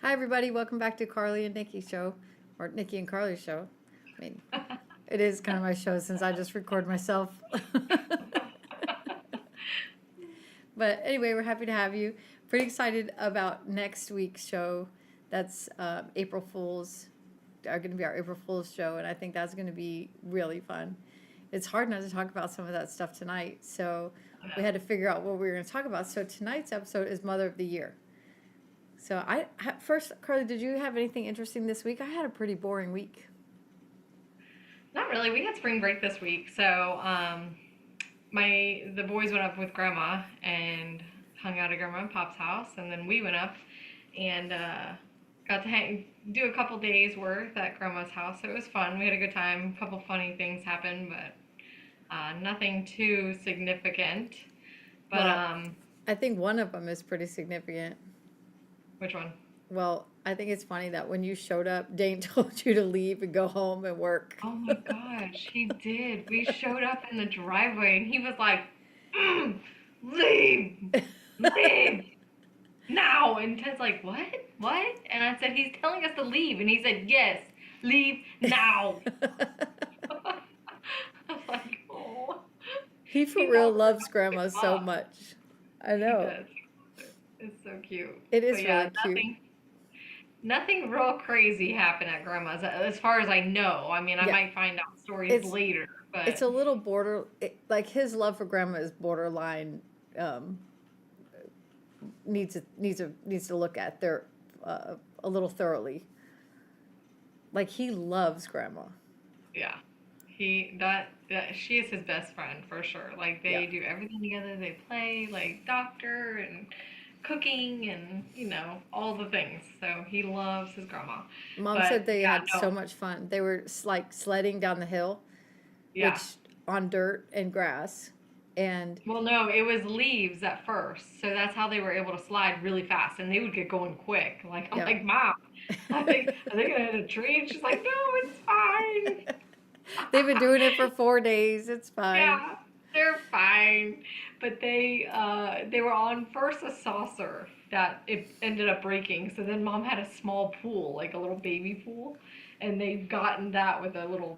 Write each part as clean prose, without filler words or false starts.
Hi, everybody. Welcome back to Carly and Nikki show, or Nikki and Carly show. I mean, it is kind of my show since I just record myself. But anyway, we're happy to have you. Pretty excited about next week's show. That's April Fool's, are going to be our April Fool's show, and I think that's going to be really fun. It's hard not to talk about some of that stuff tonight, so we had to figure out what we were going to talk about. So tonight's episode is Mother of the Year. So first, Carly, did you have anything interesting this week? I had a pretty boring week. Not really. We had spring break this week, so the boys went up with Grandma and hung out at Grandma and Pop's house, and then we went up and got to do a couple days worth at Grandma's house. So it was fun. We had a good time. A couple funny things happened, but nothing too significant. But Well, I think one of them is pretty significant. Which one? Well, I think it's funny that when you showed up, Dane told you to leave and go home and work. Oh my gosh, he did. We showed up in the driveway and he was like, leave, leave now. And Ted's like, what? What? And I said, he's telling us to leave. And he said, yes, leave now. I'm like, oh. He for real loves Grandma so much. I know. He does. It's so cute. It is But yeah, really cute. nothing real crazy happened at Grandma's, as far as I know. I mean, I Yeah. might find out stories It's later, but it's a little like his love for Grandma is borderline. Needs to look at there a little thoroughly. Like he loves Grandma. yeah, she is his best friend for sure. Like Yeah. they do everything together. They play like doctor and cooking and all the things. So he loves his grandma. Mom But said they yeah, had so no, much fun. They were like sledding down the hill, yeah. which on dirt and grass, and Well, no, it was leaves at first, so that's how they were able to slide really fast, and they would get going quick. Like I'm yeah. like, Mom, I think I hit a tree, and she's like, No, it's fine. They've been doing it for 4 days. It's fine. Yeah, they're fine. But they were on first a saucer that it ended up breaking. So then Mom had a small pool, like a little baby pool, and they've gotten that with a little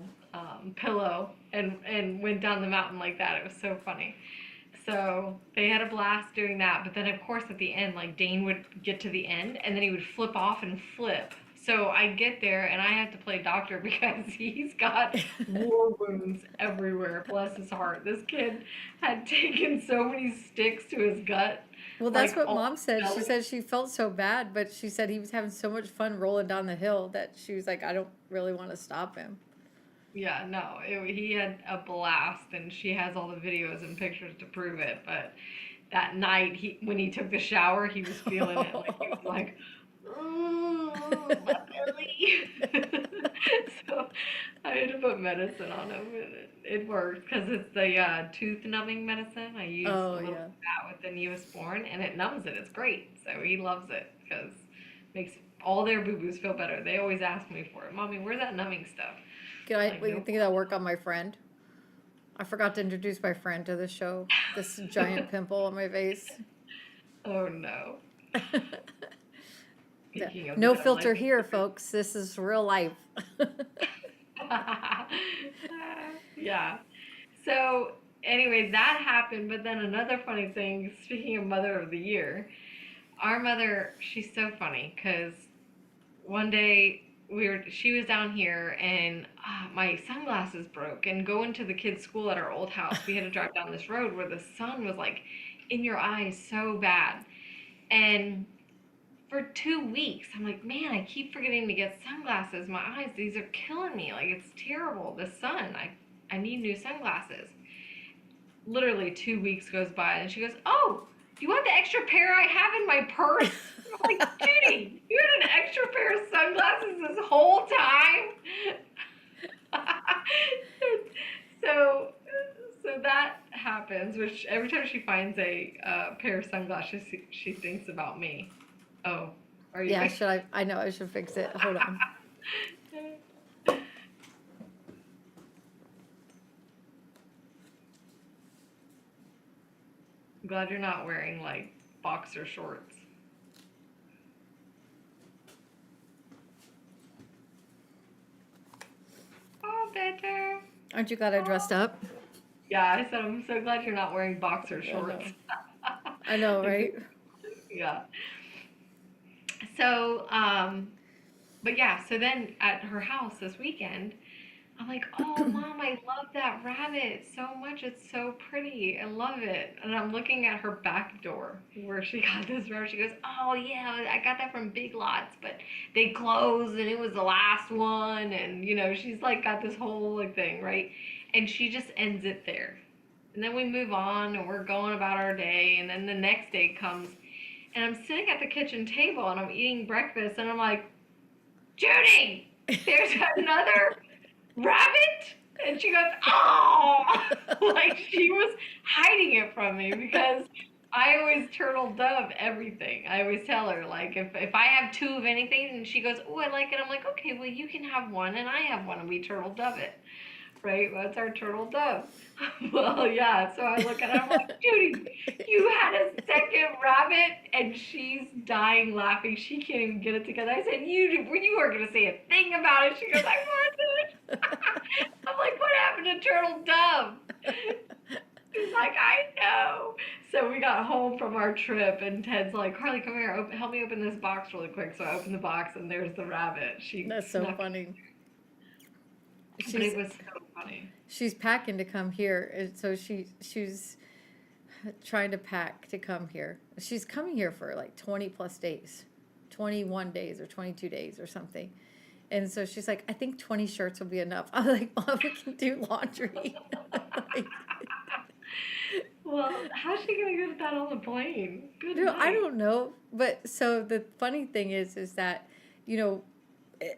pillow and went down the mountain like that. It was so funny. So they had a blast doing that. But then, of course, at the end, like Dane would get to the end and then he would flip off and flip. So I get there and I have to play doctor because he's got war wounds everywhere. Bless his heart. This kid had taken so many sticks to his gut, Well, that's like what all Mom said. his She belly. said she felt so bad, but she said he was having so much fun rolling down the hill that she was like, I don't really want to stop him. Yeah, no, he had a blast, and she has all the videos and pictures to prove it. But that night, when he took the shower, he was feeling it. Like he was like, "Ooh, my belly." So I had to put medicine on him, and it worked because it's the tooth numbing medicine. I use a Oh little bit yeah. of that with the newest born, and it numbs it. It's great. So he loves it because it makes all their boo boos feel better. They always ask me for it. Mommy, where's that numbing stuff? Like, What do you nope. think that'll work on my friend? I forgot to introduce my friend to the show. This giant pimple on my face. Oh no. Yeah. Speaking of the No devil, I filter think here, folks. This is real life. yeah. So anyway, that happened, but then another funny thing, speaking of Mother of the Year, our mother, she's so funny because one day she was down here and my sunglasses broke and going to the kids' school at our old house, we had to drive down this road where the sun was like in your eyes so bad. And for 2 weeks, I'm like, man, I keep forgetting to get sunglasses. My eyes, these are killing me. Like, it's terrible. The sun, I need new sunglasses. Literally 2 weeks goes by, and she goes, oh, do you want the extra pair I have in my purse? I'm like, Judy, you had an extra pair of sunglasses this whole time? so, so that happens, which every time she finds a pair of sunglasses, she thinks about me. Oh, are you? Yeah, should I know I should fix it. Hold on. I'm glad you're not wearing like boxer shorts. better. Aren't you glad I dressed up? Yeah, I said, I'm so glad you're not wearing boxer I know. shorts. I know, right? Yeah. So, but yeah, so then at her house this weekend, I'm like, oh, Mom, I love that rabbit so much. It's so pretty. I love it. And I'm looking at her back door where she got this rabbit. She goes, oh, yeah, I got that from Big Lots, but they closed and it was the last one. And, she's like got this whole like thing, right? And she just ends it there. And then we move on and we're going about our day. And then the next day comes and I'm sitting at the kitchen table and I'm eating breakfast and I'm like, Judy, there's another rabbit? And she goes, oh, like she was hiding it from me because I always turtle dove everything. I always tell her, like, if I have two of anything and she goes, oh, I like it, I'm like, okay, well, you can have one and I have one and we turtle dove it. Right? That's our turtle dove. Well, yeah. So I look at her, I'm like, Judy, you had a second rabbit, and she's dying laughing. She can't even get it together. I said, you weren't gonna say a thing about it. She goes, I wasn't. I'm like, what happened to turtle dove? She's like, I know. So we got home from our trip, and Ted's like, Carly, come here, help me open this box really quick. So I opened the box, and there's the rabbit. She That's so snuck funny. but it was so funny. She's packing to come here, and so she's trying to pack to come here. She's coming here for like 20 plus days, 21 days or 22 days or something. And so she's like, I think 20 shirts will be enough. I'm like, Mom, we can do laundry. Like, Well, how's she gonna get that on the plane? Good I night. don't know. But so the funny thing is that, you know,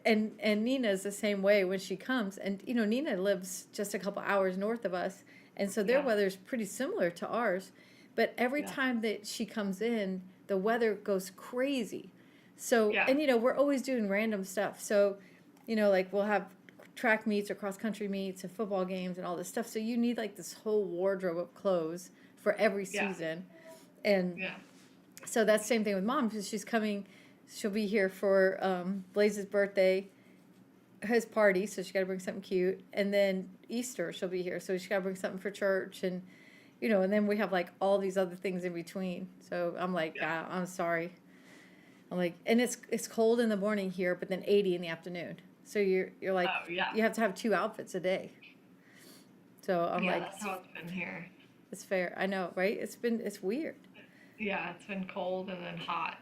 and Nina's the same way when she comes. And, you know, Nina lives just a couple hours north of us. And so their Yeah. weather's pretty similar to ours. But every Yeah. time that she comes in, the weather goes crazy. So, Yeah. and, you know, we're always doing random stuff. So, you know, like we'll have track meets or cross country meets and football games and all this stuff. So you need like this whole wardrobe of clothes for every Yeah. season. And Yeah. so that's the same thing with Mom because she's coming. She'll be here for Blaze's birthday, his party, so she got to bring something cute, and then Easter she'll be here, so she got to bring something for church, and you know, and then we have like all these other things in between. So I'm like, Yeah. I'm sorry. I'm like, and it's cold in the morning here, but then 80 in the afternoon. So you're like, Oh yeah. you have to have 2 outfits a day. So I'm Yeah, like, that's how it's been here. it's fair. I know, right? It's weird. Yeah, it's been cold and then hot.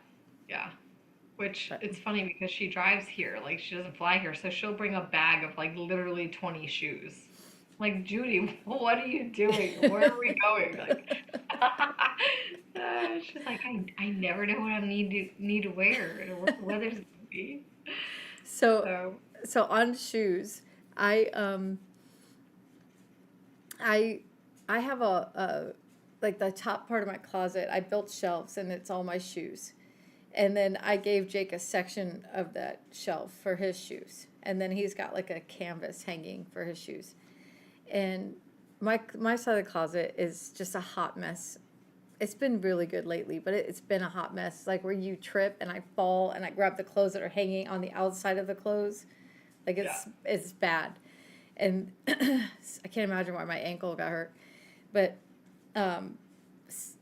Yeah. Which But it's funny because she drives here, like she doesn't fly here, so she'll bring a bag of like literally 20 shoes. Like, Judy, what are you doing? Where are we going? Like, she's like, I never know what I need to wear or what the weather's gonna be. so So so on shoes, I I I have a like the top part of my closet. I built shelves and it's all my shoes. And then I gave Jake a section of that shelf for his shoes. And then he's got like a canvas hanging for his shoes. And my side of the closet is just a hot mess. It's been really good lately, but it's been a hot mess. Like where you trip and I fall and I grab the clothes that are hanging on the outside of the clothes. Like it's bad. And I can't imagine why my ankle got hurt. But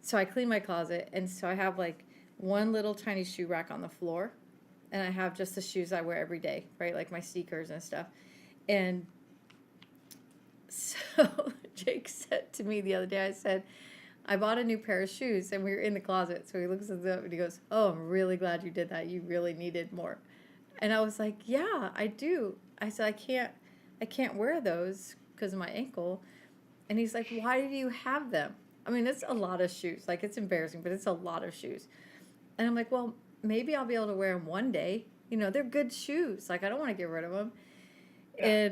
so I clean my closet, and so I have like one little tiny shoe rack on the floor, and I have just the shoes I wear every day, right? Like my sneakers and stuff. And so Jake said to me the other day, I said, I bought a new pair of shoes, and we were in the closet. So he looks at them and he goes, oh, I'm really glad you did that. You really needed more. And I was like, yeah, I do. I said, I can't wear those because of my ankle. And he's like, why do you have them? I mean, it's a lot of shoes. Like, it's embarrassing, but it's a lot of shoes. And I'm like, well, maybe I'll be able to wear them one day. You know, they're good shoes. Like, I don't want to get rid of them. yeah.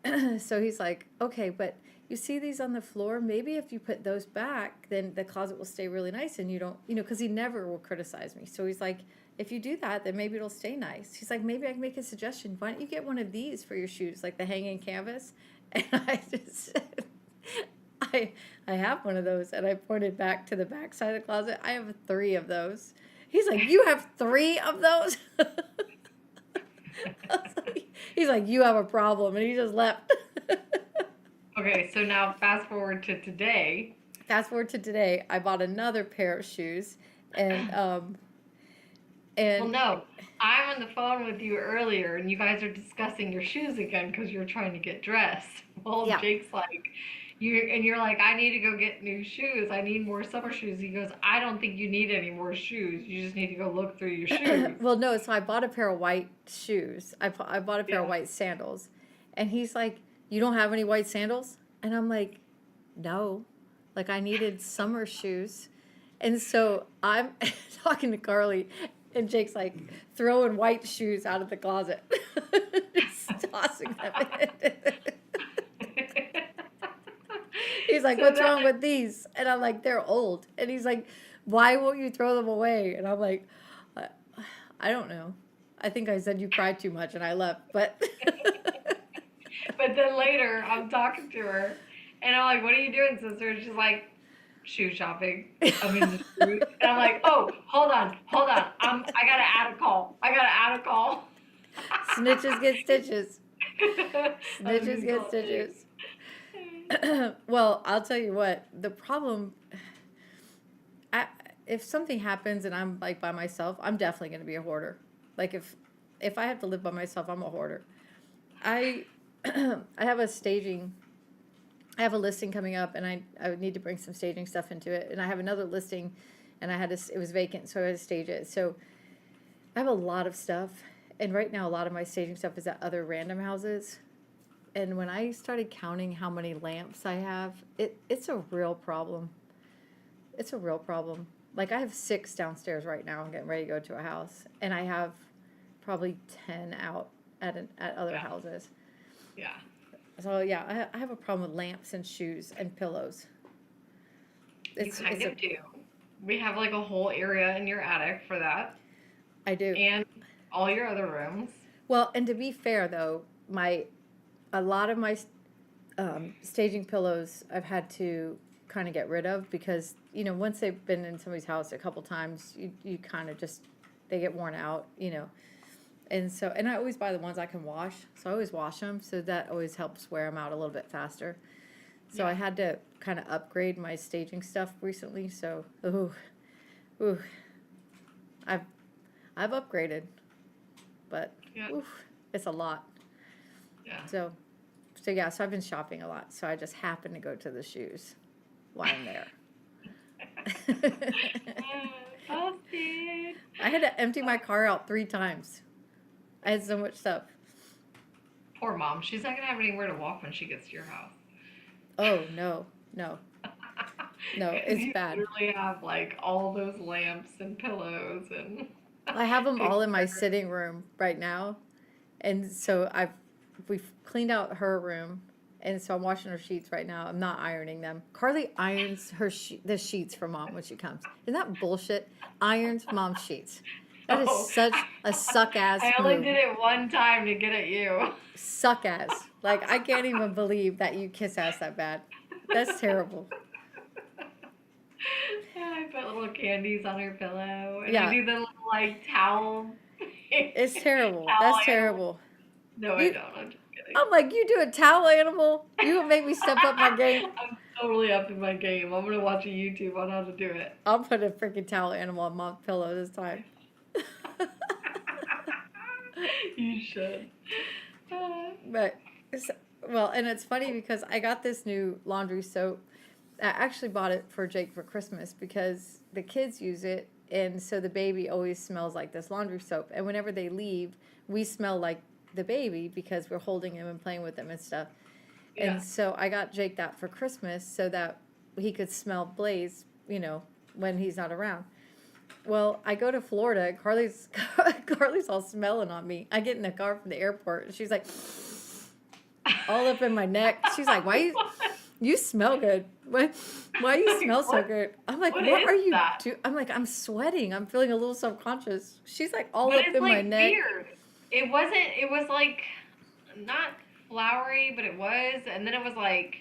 And so he's like, okay, but you see these on the floor? Maybe if you put those back, then the closet will stay really nice and you don't, you know, because he never will criticize me. So he's like, if you do that, then maybe it'll stay nice. He's like, maybe I can make a suggestion. Why don't you get one of these for your shoes, like the hanging canvas? And I just said, I have one of those, and I pointed back to the back side of the closet. I have 3 of those. He's like, you have 3 of those? I was like, he's like, you have a problem, and he just left. Okay, so now fast forward to today. Fast forward to today, I bought another pair of shoes, and Well, and no, I'm on the phone with you earlier, and you guys are discussing your shoes again because you're trying to get dressed. Well, yeah. Jake's like, you're like, I need to go get new shoes. I need more summer shoes. He goes, I don't think you need any more shoes. You just need to go look through your shoes. Well, no, so I bought a pair of white shoes. I bought a pair of Yeah. white sandals, and he's like, "You don't have any white sandals?" And I'm like, "No." Like I needed summer shoes. And so I'm talking to Carly, and Jake's like throwing white shoes out of the closet, just tossing them in. He's like, So "What's that wrong with these?" And I'm like, "They're old." And he's like, "Why won't you throw them away?" And I'm like, "I, I don't know. I think I said you cried too much and I left." But But then later, I'm talking to her, and I'm like, "What are you doing, sister?" And she's like, "Shoe shopping. I'm in the street." And I'm like, "Oh, hold on, hold on. I gotta add a call. I gotta add a call." snitches get stitches. I'm Snitches just get calling stitches. you. Well, I'll tell you what. The problem, I, if something happens and I'm like by myself, I'm definitely going to be a hoarder. Like if I have to live by myself, I'm a hoarder. I I have a staging. I have a listing coming up, and I would need to bring some staging stuff into it. And I have another listing, and it was vacant, so I had to stage it. So I have a lot of stuff, and right now a lot of my staging stuff is at other random houses. And when I started counting how many lamps I have, it's a real problem. It's a real problem. Like I have 6 downstairs right now. I'm getting ready to go to a house, and I have probably 10 out at other Yeah. houses. Yeah. So yeah, I have a problem with lamps and shoes and pillows. You kind of do. We have like a whole area in your attic for that, I do. and all your other rooms. Well, and to be fair though, a lot of my staging pillows I've had to kind of get rid of because once they've been in somebody's house a couple times, you kind of just they get worn out. And I always buy the ones I can wash, so I always wash them, so that always helps wear them out a little bit faster. So I Yeah. had to kind of upgrade my staging stuff recently. So, ooh, I've I've upgraded, but Yeah. it's a lot. Yeah. So yeah, so I've been shopping a lot. So I just happened to go to the shoes while I'm there. Busted. I had to empty my car out 3 times. I had so much stuff. Poor mom. She's not gonna have anywhere to walk when she gets to your house. Oh no, no, no, 'Cause it's you bad. literally have like all those lamps and pillows and I have them all in my pictures. sitting room right now, and so we've cleaned out her room, and so I'm washing her sheets right now. I'm not ironing them. Carly irons the sheets for mom when she comes. Isn't that bullshit? Irons mom's sheets. That is Oh, such a suck ass I only move. did it one time to get at you. Suck ass. Like I can't even believe that you kiss ass that bad. That's terrible. I put little candies on her pillow, and I Yeah, do the little like towel. it's terrible. Towel That's animal. terrible. No, I You, don't. I'm just kidding. I'm like, you do a towel animal? You would make me step up my game? I'm totally up in my game. I'm gonna watch a YouTube on how to do it. I'll put a freaking towel animal on mom's pillow this time. You should. But, well, and it's funny because I got this new laundry soap. I actually bought it for Jake for Christmas because the kids use it, and so the baby always smells like this laundry soap. And whenever they leave, we smell like the baby because we're holding him and playing with him and stuff. Yeah. And so I got Jake that for Christmas so that he could smell Blaze, when he's not around. Well, I go to Florida. Carly's all smelling on me. I get in the car from the airport, and she's like, all up in my neck. She's like, "Why you smell good? Why you smell so good?" I'm like, What "What is are you that? doing?" I'm like, "I'm sweating. I'm feeling a little self-conscious." She's like, all But up it's in my like neck. weird. It wasn't. It was like not flowery, but it was, and then it was like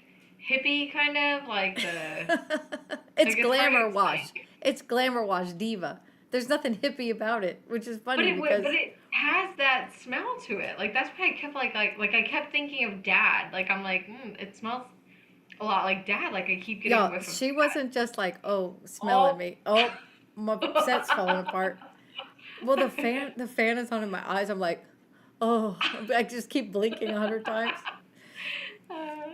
hippie kind of like the. It's Like it's hard to glamour wash. explain. It's glamour wash diva. There's nothing hippie about it, which is But funny because but it has that smell to it. Like that's why I kept like I kept thinking of dad. Like I'm like, it smells a lot like Dad. Like I keep getting a Yeah, whiff of she Dad. wasn't just like, oh, smelling Oh. me. Oh, my set's falling apart. Well, the fan is on in my eyes. I'm like, oh, I just keep blinking 100 times.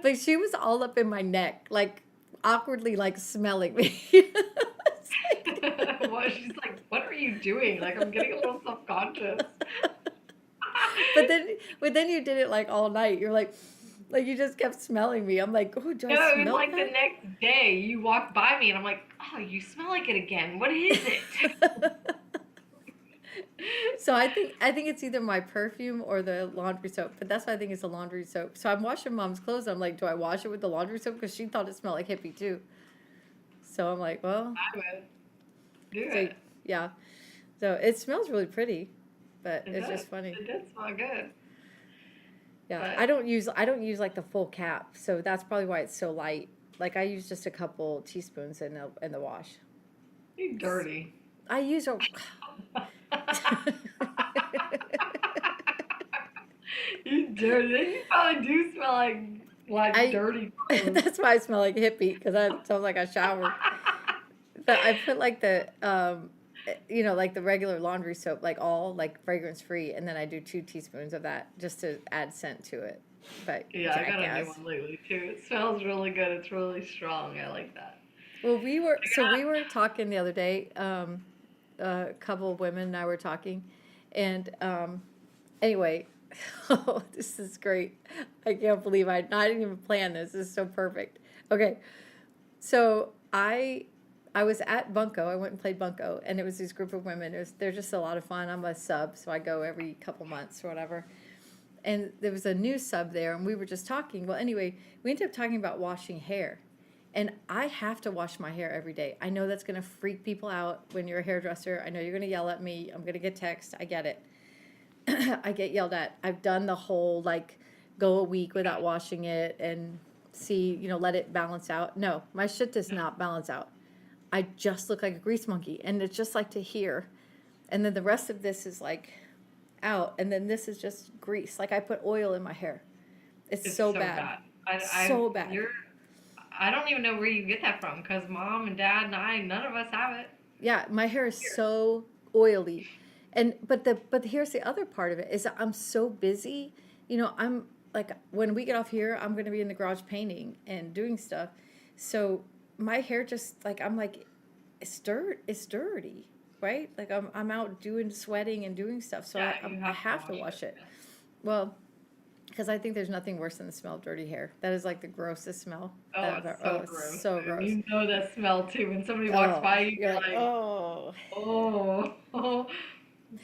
But she was all up in my neck, like awkwardly, like smelling me. It's like- Well, she's like, what are you doing? Like I'm getting a little self-conscious. but then, but then you did it like all night. You're like you just kept smelling me. I'm like, oh, do I No, it was smell like the next day you walked by me and I'm like, oh, you smell like it again. What is it? that? So I think it's either my perfume or the laundry soap, but that's why I think it's the laundry soap. So I'm washing mom's clothes. I'm like, do I wash it with the laundry soap? Because she thought it smelled like hippie too. So I'm like, well, I would do so it. yeah. So it smells really pretty, but It it's does. just funny. It does smell good. Yeah, But I don't use like the full cap, so that's probably why it's so light. Like I use just a couple teaspoons in the wash. you dirty. I use a. You dirty. You probably do smell like I dirty clothes. that's why I smell like hippie because I sounds like I showered. But I put like like the regular laundry soap, like all like fragrance free, and then I do 2 teaspoons of that just to add scent to it. But Yeah, I got a new jackass. one lately too. It smells really good. It's really strong. I like that. Well, I we got were talking the other day. A couple of women and I were talking, and anyway, oh, this is great. I can't believe I didn't even plan this. This is so perfect. Okay, so I was at Bunko. I went and played Bunko, and it was this group of women. They're just a lot of fun. I'm a sub, so I go every couple months or whatever. And there was a new sub there, and we were just talking. Well, anyway, we ended up talking about washing hair. And I have to wash my hair every day. I know that's going to freak people out when you're a hairdresser. I know you're going to yell at me. I'm going to get text. I get it. I get yelled at. I've done the whole like go a week without washing it and see, let it balance out. No, my shit does not balance out. I just look like a grease monkey, and it's just like to here. And then the rest of this is like out, and then this is just grease. Like I put oil in my hair. It's It's so so bad. bad. I So bad. you're I don't even know where you get that from because Mom and Dad and I, none of us have it Yeah, my hair is here. so oily. And but here's the other part of it is that I'm so busy. I'm like when we get off here, I'm going to be in the garage painting and doing stuff. So my hair just like I'm like it's dirty, right? Like I'm out doing sweating and doing stuff. So Yeah, I you I have to have to wash wash it. it. Well, because I think there's nothing worse than the smell of dirty hair. That is like the grossest smell Oh, that I've it's ever. Oh, so it's gross. so And gross. you know that smell too. When somebody walks Oh, by you, you're you're like, like, oh. oh,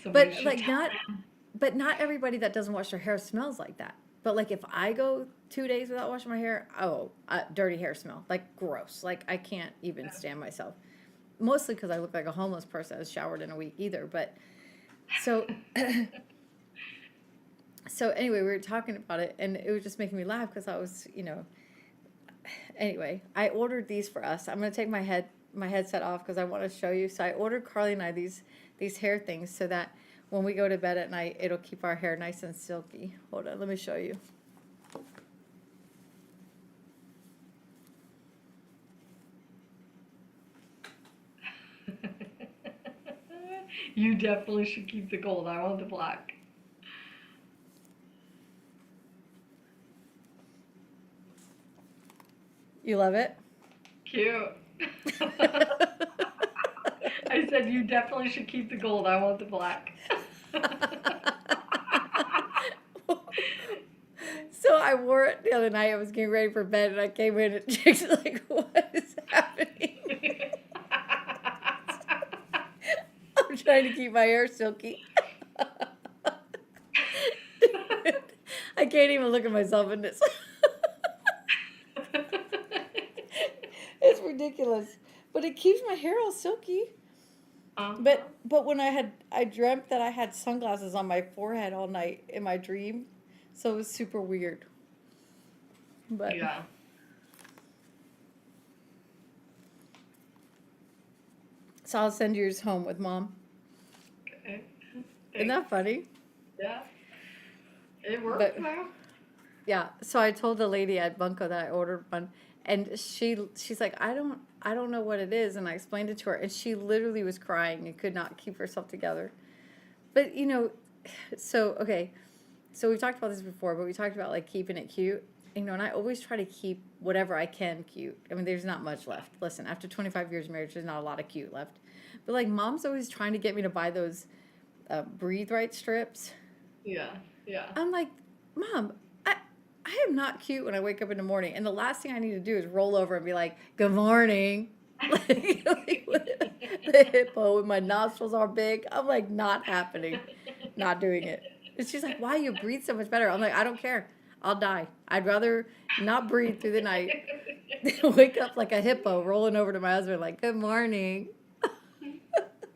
somebody But should like tell not them. but not everybody that doesn't wash their hair smells like that. But like if I go 2 days without washing my hair, dirty hair smell, like gross. Like I can't even stand myself. Mostly because I look like a homeless person that has showered in a week either. But so so anyway, we were talking about it, and it was just making me laugh because I was, Anyway, I ordered these for us. I'm gonna take my headset off because I want to show you. So I ordered Carly and I these hair things so that when we go to bed at night, it'll keep our hair nice and silky. Hold on, let me show you. You definitely should keep the gold. I want the black. You love it? Cute. I said you definitely should keep the gold. I want the black. So I wore it the other night. I was getting ready for bed, and I came in, and Jake's like, "What is happening?" I'm trying to keep my hair silky. I can't even look at myself in this. It's ridiculous, but it keeps my hair all silky. Uh-huh. But when I dreamt that I had sunglasses on my forehead all night in my dream, so it was super weird. But Yeah. so I'll send yours home with Mom. Okay. Isn't that funny? Yeah. It works But though. yeah, so I told the lady at Bunko that I ordered one, And she's like, I don't know what it is. And I explained it to her, and she literally was crying and could not keep herself together. But, okay, so we've talked about this before, but we talked about like keeping it cute, and I always try to keep whatever I can cute. I mean, there's not much left. Listen, after 25 years of marriage, there's not a lot of cute left. But like, mom's always trying to get me to buy those breathe right strips. Yeah, yeah. I'm like, Mom, I am not cute when I wake up in the morning, and the last thing I need to do is roll over and be like, good morning. Like, with the hippo with my nostrils are big. I'm like, not happening. Not doing it. And she's like, why? You breathe so much better. I'm like, I don't care. I'll die. I'd rather not breathe through the night than wake up like a hippo rolling over to my husband like, good morning.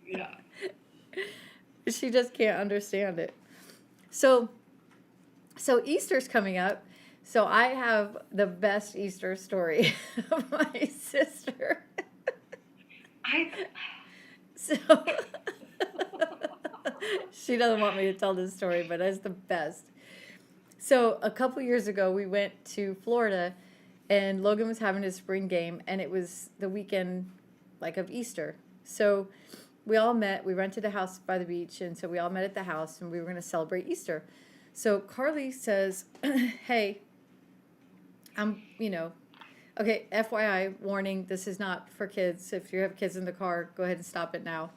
Yeah. She just can't understand it. So Easter's coming up. So I have the best Easter story of my sister. So she doesn't want me to tell this story, but it's the best. So a couple years ago, we went to Florida, and Logan was having his spring game, and it was the weekend like of Easter. So we all met. We rented a house by the beach, and so we all met at the house, and we were going to celebrate Easter. So Carley says, hey, okay, FYI, warning, this is not for kids. If you have kids in the car, go ahead and stop it now.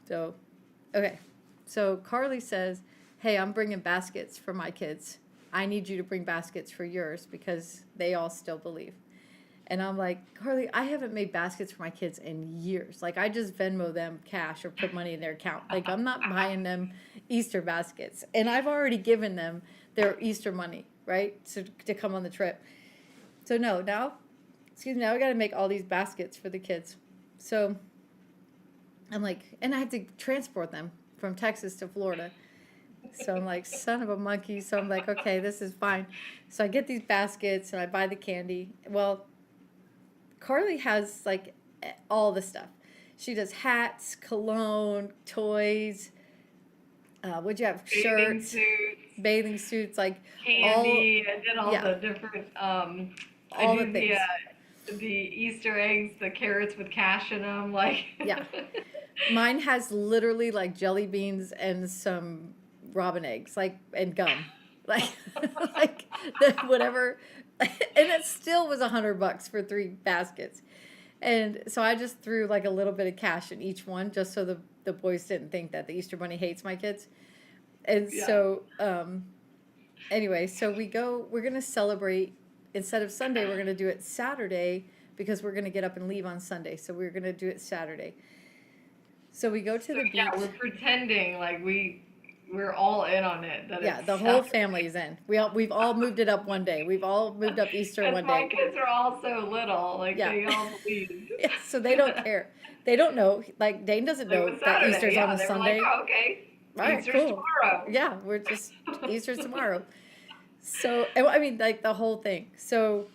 So, okay. So Carley says, hey, I'm bringing baskets for my kids. I need you to bring baskets for yours because they all still believe. And I'm like, Carley, I haven't made baskets for my kids in years. Like, I just Venmo them cash or put money in their account. Like, I'm not buying them Easter baskets. And I've already given them their Easter money, right, to come on the trip. So, now we got to make all these baskets for the kids. So I'm like, and I have to transport them from Texas to Florida. So I'm like, son of a monkey. So I'm like, okay, this is fine. So I get these baskets and I buy the candy. Well, Carley has like all the stuff. She does hats, cologne, toys. What'd you have? Shirts, bathing suits, like candy. I did all yeah. the different. All the things. The Easter eggs, the carrots with cash in them, like. Yeah. Mine has literally like jelly beans and some robin eggs, like, and gum, like, like whatever. And it still was $100 for 3 baskets. And so I just threw like a little bit of cash in each one just so the boys didn't think that the Easter Bunny hates my kids. And Yeah. so, anyway, so we're going to celebrate, instead of Sunday, we're going to do it Saturday because we're going to get up and leave on Sunday. So we're going to do it Saturday. So we go to the beach. Yeah, we're pretending like we're all in on it. Yeah, the whole family's in. We've all moved it up one day. We've all moved up Easter one day. My kids are all so little, like Yeah. they all believe. Yeah, so they don't care. They don't know. Like Dane doesn't know that Easter's on a they Sunday. Were like, oh, okay. All right, Easter's cool. tomorrow. Yeah, we're just Easter's tomorrow. So I mean, like the whole thing. So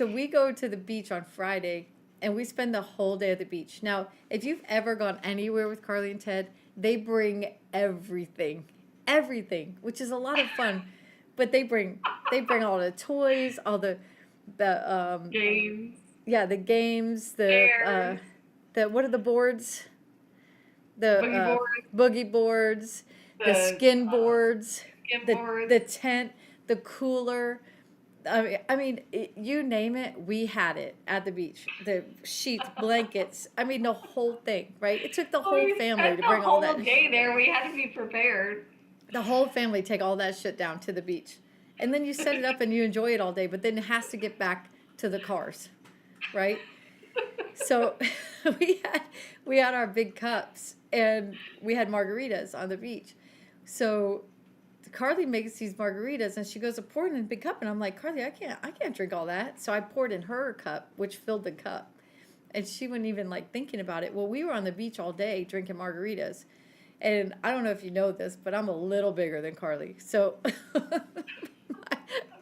we go to the beach on Friday, and we spend the whole day at the beach. Now, if you've ever gone anywhere with Carley and Ted, they bring everything, which is a lot of fun. But they bring all the toys, all the games. Yeah, the games, the what are the boards? The boogie boards, the skin boards, the tent, the cooler. I mean, you name it, we had it at the beach. The sheets, blankets. I mean, the whole thing, right? It took the whole family to bring all that. The whole day there, we had to be prepared. The whole family take all that shit down to the beach, and then you set it up and you enjoy it all day. But then it has to get back to the cars, right? So we had our big cups, and we had margaritas on the beach. So Carley makes these margaritas, and she goes to pour it in a big cup, and I'm like, Carley, I can't drink all that. So I poured in her cup, which filled the cup, and she wasn't even like thinking about it. Well, we were on the beach all day drinking margaritas, and I don't know if you know this, but I'm a little bigger than Carley, so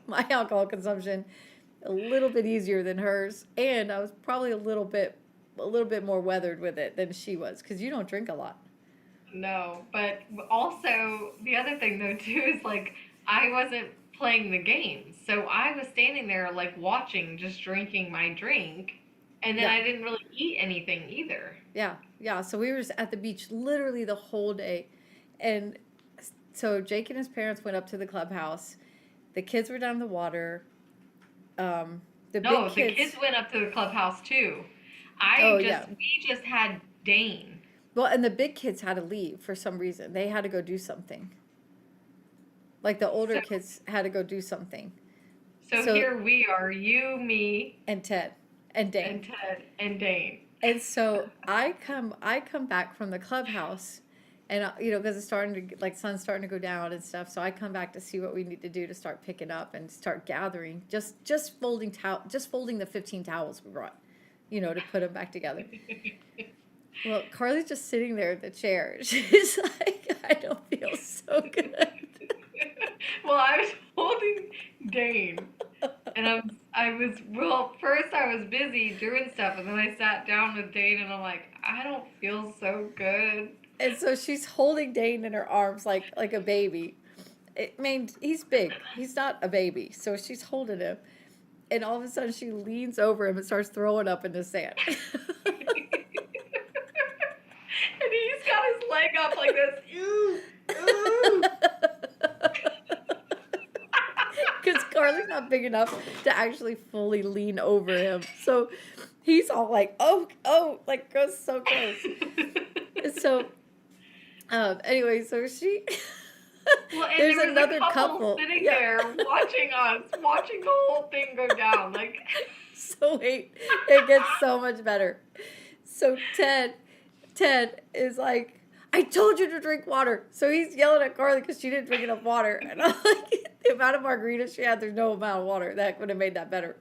my alcohol consumption a little bit easier than hers, and I was probably a little bit more weathered with it than she was, because you don't drink a lot. No, but also the other thing though too is like I wasn't playing the games. So I was standing there like watching, just drinking my drink, and then Yeah. I didn't really eat anything either. Yeah. Yeah. So we were just at the beach literally the whole day. And so Jake and his parents went up to the clubhouse. The kids were down in the water. The big No, the kids. kids went up to the clubhouse too. Oh, yeah. We just had Dane. Well, and the big kids had to leave for some reason. They had to go do something. Like the older So, kids had to go do something. so So, here we are, you, me, and Ted and Dane. and Ted, and Dane. And so I come back from the clubhouse, and because it's starting to like sun's starting to go down and stuff. So I come back to see what we need to do to start picking up and start gathering. Just folding the 15 towels we brought, to put them back together. Well, Carly's just sitting there in the chair. She's like, I don't feel so good. Well, I was holding Dane, and first I was busy doing stuff, and then I sat down with Dane, and I'm like, I don't feel so good. And so she's holding Dane in her arms like a baby. I mean, he's big. He's not a baby. So she's holding him. And all of a sudden she leans over him and starts throwing up in the sand. And he's got his leg up like this. Ooh, ooh. Because Carly's not big enough to actually fully lean over him. So he's all like, oh, like goes so close. And so, anyway, so she... Well, and there's there was another a couple sitting there watching us, watching the whole thing go down. Like, so wait, it gets so much better. So Ted is like, I told you to drink water. So he's yelling at Carly because she didn't drink enough water. And I'm like, the amount of margaritas she had, there's no amount of water. That would have made that better.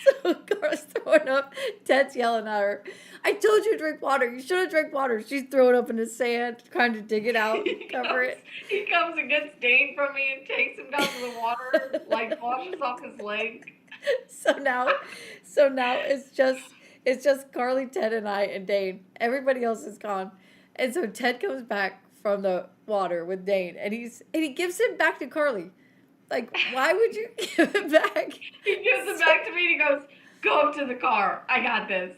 So Carly's throwing up. Ted's yelling at her, I told you to drink water. You should have drank water. She's throwing up in the sand, trying to dig it out, cover it. He comes and gets Dane from me and takes him down to the water, like washes off his leg. So now it's just Carly, Ted, and I, and Dane. Everybody else is gone. And so Ted comes back from the water with Dane, and he gives him back to Carly. Like, why would you give it back? He gives it back to me and he goes, go up to the car. I got this.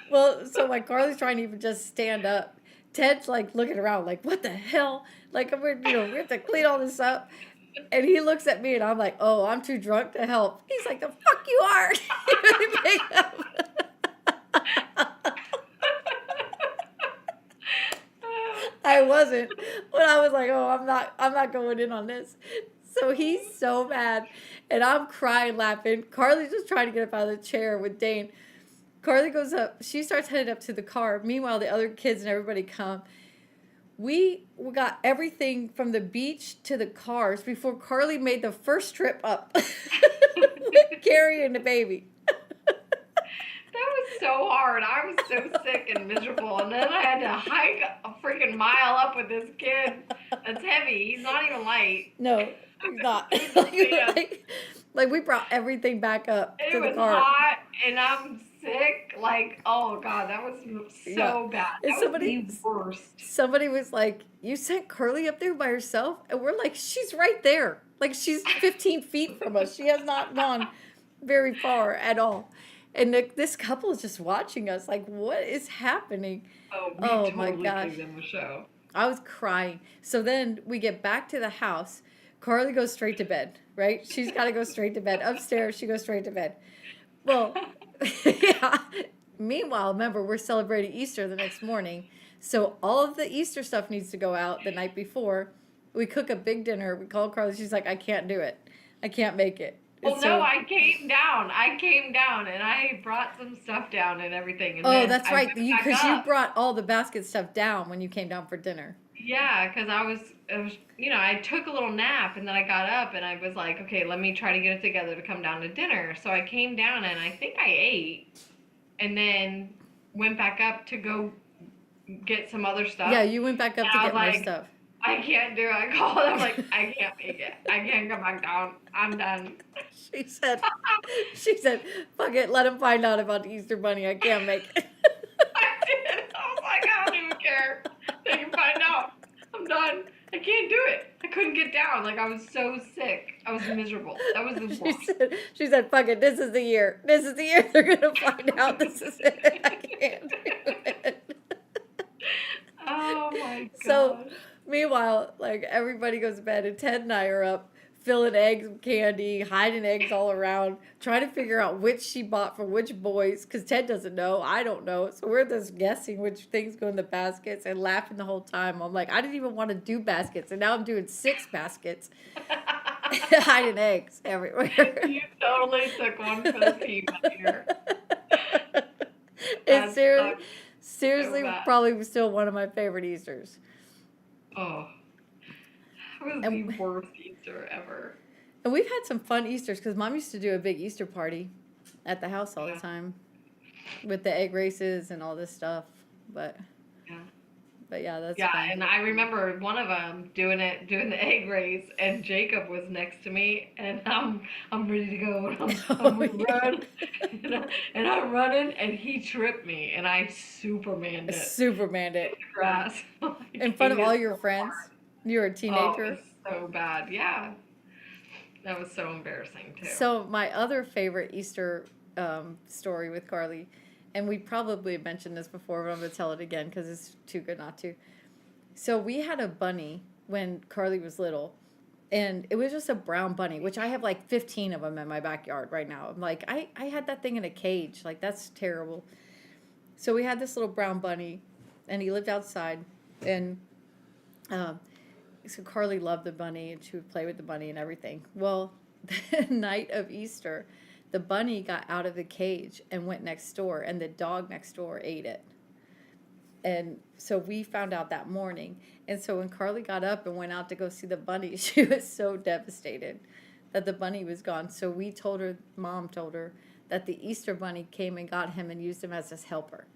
Well, so like Carly's trying to even just stand up. Ted's like looking around like, what the hell? Like, we have to clean all this up. And he looks at me and I'm like, oh, I'm too drunk to help. He's like, the fuck you are. I wasn't. When I was like, oh, I'm not going in on this. So he's so mad. And I'm crying, laughing. Carly's just trying to get up out of the chair with Dane. Carly goes up. She starts heading up to the car. Meanwhile, the other kids and everybody come. We got everything from the beach to the cars before Carly made the first trip up with carrying the baby. That was so hard. I was so sick and miserable. And then I had to hike a freaking mile up with this kid that's heavy. He's not even light. No, he's not. like we brought everything back up to the car. It was hot and I'm sick. Like, oh God, that was so bad. That was the worst. Somebody was like, you sent Carly up there by herself? And we're like, she's right there. Like, she's 15 feet from us. She has not gone very far at all. And this couple is just watching us like, what is happening? Oh my gosh. Gave them a show. I was crying. So then we get back to the house. Carly goes straight to bed, right? She's got to go straight to bed. Upstairs, she goes straight to bed. Well, yeah. Meanwhile, remember, we're celebrating Easter the next morning. So all of the Easter stuff needs to go out the night before. We cook a big dinner. We call Carly. She's like, I can't do it. I can't make it. Well, no, I came down and I brought some stuff down and everything. And oh, that's right. Because you brought all the basket stuff down when you came down for dinner. Yeah, because I was, I took a little nap and then I got up and I was like, okay, let me try to get it together to come down to dinner. So I came down and I think I ate and then went back up to go get some other stuff. Yeah, you went back up to get more stuff. I can't do it. I called. I'm like, I can't make it. I can't come back down. I'm done. She said, fuck it. Let him find out about the Easter Bunny. I can't make it. I did. I was like, I don't even care. They can find out. I'm done. I can't do it. I couldn't get down. Like, I was so sick. I was miserable. That was the worst. She said, fuck it, this is the year. This is the year they're going to find out this is it. I can't do it. Oh my So, god. meanwhile, like, everybody goes to bed, and Ted and I are up filling eggs with candy, hiding eggs all around, trying to figure out which she bought for which boys, because Ted doesn't know, I don't know. So we're just guessing which things go in the baskets and laughing the whole time. I'm like, I didn't even want to do baskets, and now I'm doing 6 baskets, hiding eggs everywhere. You totally took one for the team here. It's seriously bad. probably still one of my favorite Easters. Oh. It was the worst Easter ever. And we've had some fun Easters because Mom used to do a big Easter party at the house all the time with the egg races and all this stuff. But yeah, that's fun. And I remember one of them doing the egg race, and Jacob was next to me, and I'm ready to go, and I'm run, and I'm running, and he tripped me, and I Supermaned it. Grass. In front of all your friends. You were a teenager. Oh, it was so bad. Yeah. That was so embarrassing, too. So my other favorite Easter story with Carley, and we probably mentioned this before, but I'm going to tell it again because it's too good not to. So we had a bunny when Carley was little, and it was just a brown bunny, which I have like 15 of them in my backyard right now. I'm like, I had that thing in a cage. Like, that's terrible. So we had this little brown bunny, and he lived outside, and so Carley loved the bunny, and she would play with the bunny and everything. Well, the night of Easter, the bunny got out of the cage and went next door, and the dog next door ate it. And so we found out that morning. And so when Carley got up and went out to go see the bunny, she was so devastated that the bunny was gone. So Mom told her that the Easter bunny came and got him and used him as his helper.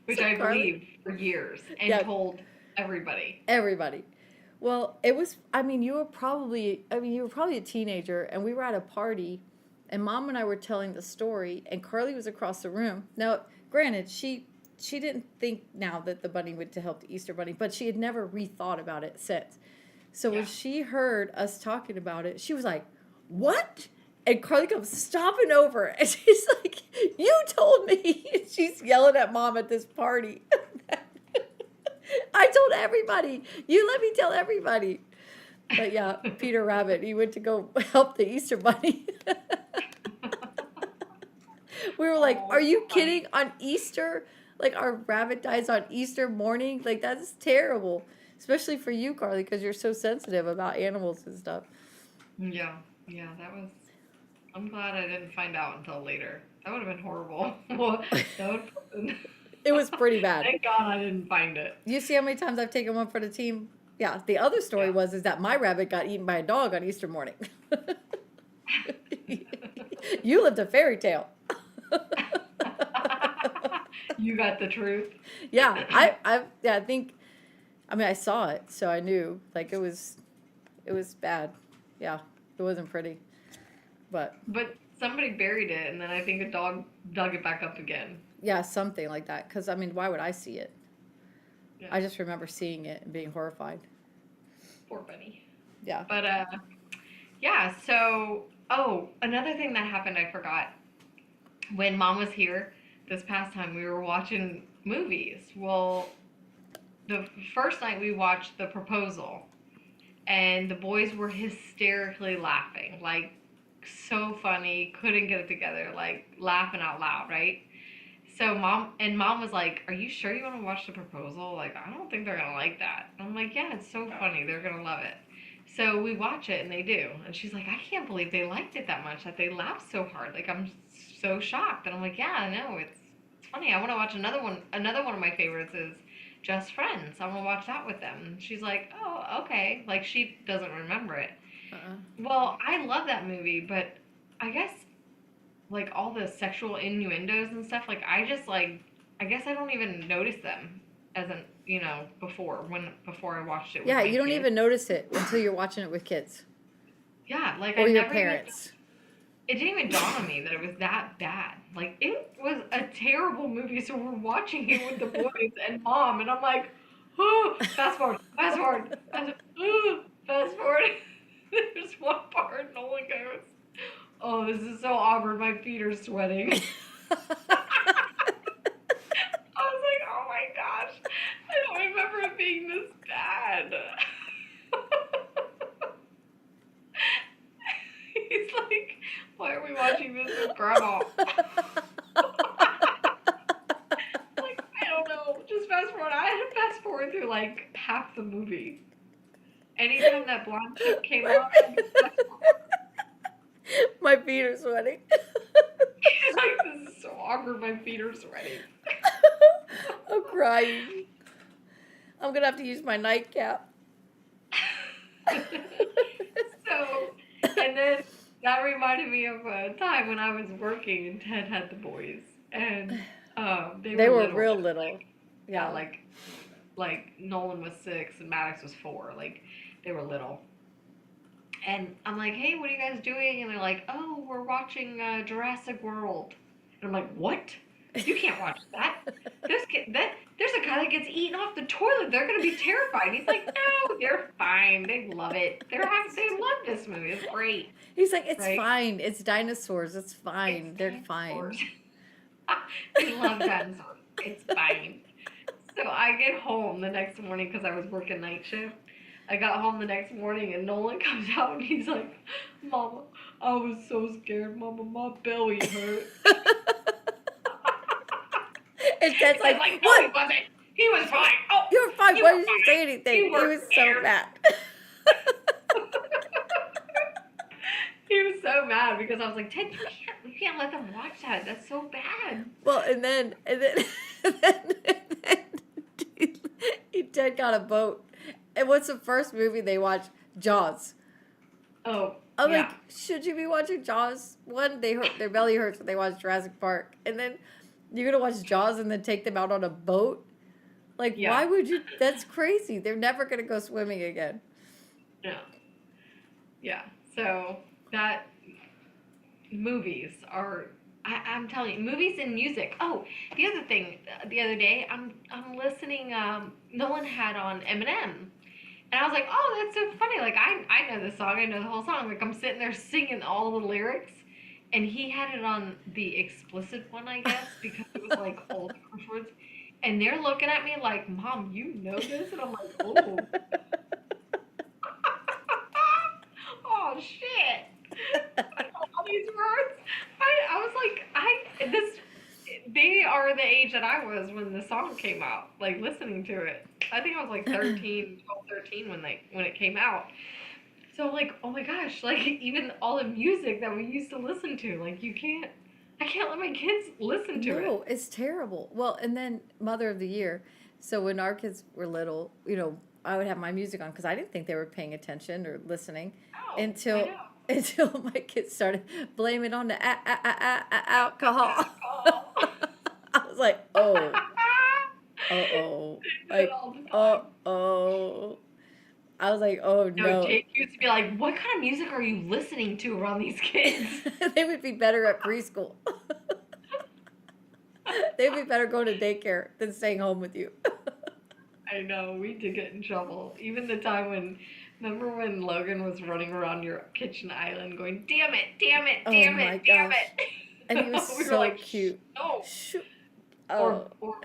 Which I believed for years and told everybody. Well, it was, you were probably a teenager, and we were at a party, and Mom and I were telling the story, and Carley was across the room. Now, granted, she didn't think now that the bunny went to help the Easter bunny, but she had never rethought about it since. So when she heard us talking about it, she was like, "What?" And Carley comes stomping over, and she's like, "You told me." And she's yelling at Mom at this party. I told everybody. You let me tell everybody. But yeah, Peter Rabbit, he went to go help the Easter bunny. We were like, are you kidding? On Easter? Like, our rabbit dies on Easter morning? Like, that's terrible. Especially for you, Carley, because you're so sensitive about animals and stuff. Yeah, that was... I'm glad I didn't find out until later. That would have been horrible. It was pretty bad. Thank God I didn't find it. You see how many times I've taken one for the team? Yeah, the other story is that my rabbit got eaten by a dog on Easter morning. You lived a fairy tale. You got the truth. Yeah, I think, I saw it, so I knew. Like, it was bad. Yeah, it wasn't pretty. But somebody buried it, and then I think a dog dug it back up again. Yeah, something like that. Because, why would I see it? Yeah. I just remember seeing it and being horrified. Poor bunny. Yeah. But, so, another thing that happened I forgot. When Mom was here this past time, we were watching movies. Well, the first night we watched The Proposal, and the boys were hysterically laughing. Like, so funny, couldn't get it together, like, laughing out loud, right? So Mom was like, "Are you sure you want to watch The Proposal? Like, I don't think they're going to like that." I'm like, "Yeah, it's so funny. They're going to love it." So we watch it, and they do. And she's like, "I can't believe they liked it that much, that they laughed so hard. Like, I'm so shocked." And I'm like, "Yeah, I know. It's funny. I want to watch another one. Another one of my favorites is Just Friends. I want to watch that with them." And she's like, "Oh, okay." Like, she doesn't remember it. Well, I love that movie, but I guess, like, all the sexual innuendos and stuff, like, I guess I don't even notice them as before I watched it with my you don't kids. even notice it until you're watching it with kids. Yeah, like, or I your never parents. it didn't even dawn on me that it was that bad. Like, it was a terrible movie, so we're watching it with the boys and Mom, and I'm like, Fast forward, fast forward, fast forward. There's one part, Nolan goes, "Oh, this is so awkward. My feet are sweating." I was like, "Oh my gosh, I don't remember it being this bad." He's like, "Why are we watching this with Grandma?" Like, I don't know. Just fast forward. I had to fast forward through like half the movie. Anytime that blonde chick came out, I had to fast forward. My feet are sweating. He's like, "This is so awkward. My feet are sweating." I'm crying. I'm gonna have to use my nightcap. So, and then that reminded me of a time when I was working and Ted had the boys, and they They were were little. real little. Yeah, Yeah. like Nolan was 6 and Maddox was 4. Like they were little. And I'm like, "Hey, what are you guys doing?" And they're like, "Oh, we're watching Jurassic World." And I'm like, "What? You can't watch that. There's a guy that gets eaten off the toilet. They're gonna be terrified." He's like, "No, they're fine. They love it. They love this movie. It's great, He's like, it's right? fine. It's dinosaurs. It's fine. It's They're fine. dinosaurs. They love dinosaurs. It's fine." So I get home the next morning because I was working night shift. I got home the next morning and Nolan comes out and he's like, "Mama, I was so scared, Mama. My belly hurt." And Ted's I'm like, like, "No, he what? wasn't. He was fine. Oh, You're fine. you Why were did you say fine. anything? You He were was so scared." mad. He was so mad because I was like, "Ted, you can't let them watch that. That's so bad." Well, and then Ted got a boat. And what's the first movie they watch? Jaws. Oh, I'm yeah. like, should you be watching Jaws? One, their belly hurts when they watch Jurassic Park, and then you're gonna watch Jaws and then take them out on a boat. Like, Yeah. why would you? That's crazy. They're never gonna go swimming again. No. Yeah. So that movies are. I'm telling you, movies and music. Oh, the other thing, the other day, I'm listening. Nolan had on Eminem, and I was like, "Oh, that's so funny! Like I know the song. I know the whole song. Like I'm sitting there singing all the lyrics." And he had it on the explicit one, I guess, because it was like all the curse words. And they're looking at me like, "Mom, you know this?" And I'm like, "Oh, oh shit! I know all these words." I was like, They are the age that I was when the song came out, like listening to it. I think I was like 13, 12, 13 when it came out. So I'm like, "Oh my gosh!" Like even all the music that we used to listen to, like I can't let my kids listen to it. No, it's terrible. Well, and then Mother of the Year. So when our kids were little, I would have my music on because I didn't think they were paying attention or listening Oh, I until know. until my kids started blaming on the alcohol. Oh. I was like, oh, oh, They do it like, all the time. oh. I was like, oh No, no. Jake used to be like, "What kind of music are you listening to around these kids?" They would be better at preschool. They'd be better going to daycare than staying home with you. I know, we did get in trouble. Even the time remember when Logan was running around your kitchen island going, "Damn it, damn it, Oh damn my it, damn gosh. it." And he was We were so like, cute. "No." Shoo. Or, Oh,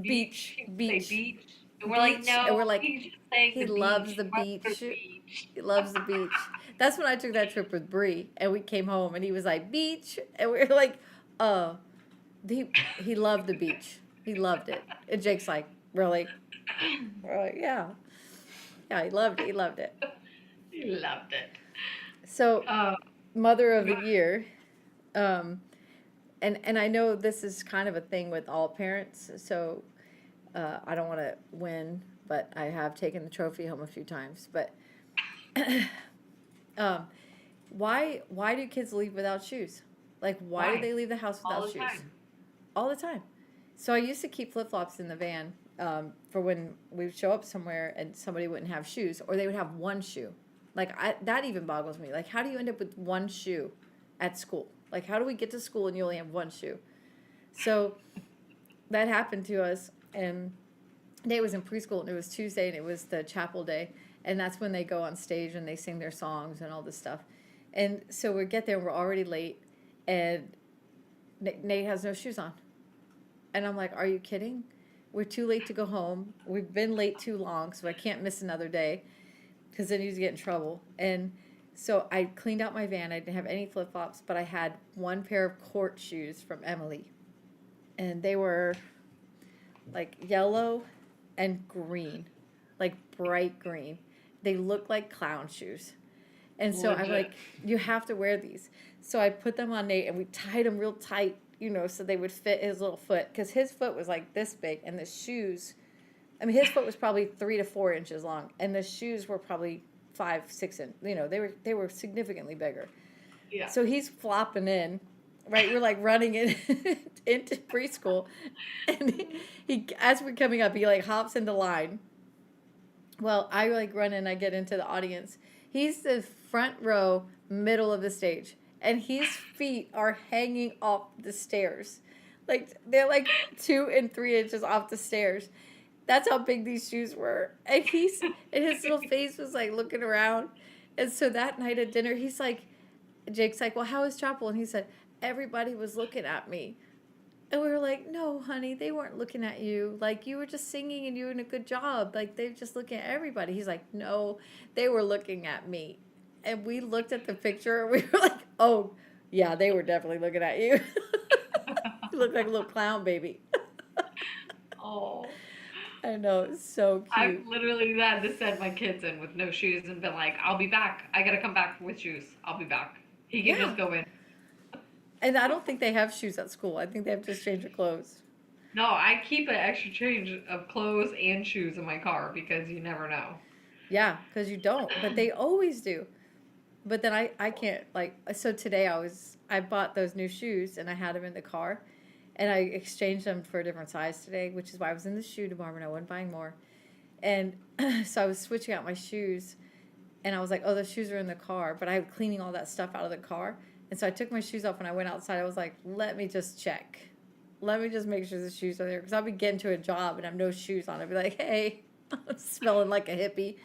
beach. He would say beach. beach. And we're like, Beach. And we're "No, like, he's just saying he the loves beach. the He wants to go to beach. the beach." He loves the beach. That's when I took that trip with Bree, and we came home, and he was like, beach. And we were like, oh, he loved the beach. He loved it. And Jake's like, really? We're like, yeah. Yeah, he loved it. He loved it. He loved it. So, Um, Mother of the Year. And I know this is kind of a thing with all parents, so I don't want to win, but I have taken the trophy home a few times. But why do kids leave without shoes? Like, why do they leave the house all without the shoes? time. All the time. So I used to keep flip-flops in the van for when we would show up somewhere and somebody wouldn't have shoes, or they would have one shoe. Like, that even boggles me. Like, how do you end up with one shoe at school? Like, how do we get to school and you only have one shoe? So that happened to us, and Nate was in preschool, and it was Tuesday, and it was the chapel day, and that's when they go on stage and they sing their songs and all this stuff. And so we get there, we're already late, and Nate has no shoes on. And I'm like, are you kidding? We're too late to go home. We've been late too long, so I can't miss another day because then he's get in trouble. And so I cleaned out my van. I didn't have any flip-flops, but I had one pair of court shoes from Emily. And they were like yellow and green, like bright green. They looked like clown shoes. And so I'm like, you have to wear these. So I put them on Nate, and we tied them real tight, you know, so they would fit his little foot. Because his foot was like this big, and the shoes, I mean, his foot was probably 3 to 4 inches long, and the shoes were probably 5, 6 inches. You know, they were significantly bigger. Yeah. So he's flopping in, right? We're like running in into preschool, and he as we're coming up, he like hops into line. Well, I like run in, I get into the audience. He's the front row, middle of the stage, and his feet are hanging off the stairs. Like, they're like 2 and 3 inches off the stairs. That's how big these shoes were. And his little face was like looking around. And so that night at dinner, he's like, Jake's like, well, how was chapel? And he said, everybody was looking at me. And we were like, no, honey, they weren't looking at you. Like, you were just singing and you were doing a good job. Like, they were just looking at everybody. He's like, no, they were looking at me. And we looked at the picture and we were like, oh, yeah, they were definitely looking at you. You look like a little clown baby. Oh. I know, it's so cute. I've literally had to send my kids in with no shoes and been like, I'll be back. I gotta come back with shoes. I'll be back. He can just go in. And I don't think they have shoes at school. I think they have to just change their clothes. No, I keep an extra change of clothes and shoes in my car because you never know. Yeah, because you don't. But they always do. But then I can't, like, so today I bought those new shoes and I had them in the car. And I exchanged them for a different size today, which is why I was in the shoe department. I wasn't buying more. And so I was switching out my shoes. And I was like, oh, the shoes are in the car. But I was cleaning all that stuff out of the car. And so I took my shoes off when I went outside. I was like, let me just check. Let me just make sure the shoes are there. Because I'll be getting to a job and I have no shoes on. I'll be like, hey, I'm smelling like a hippie.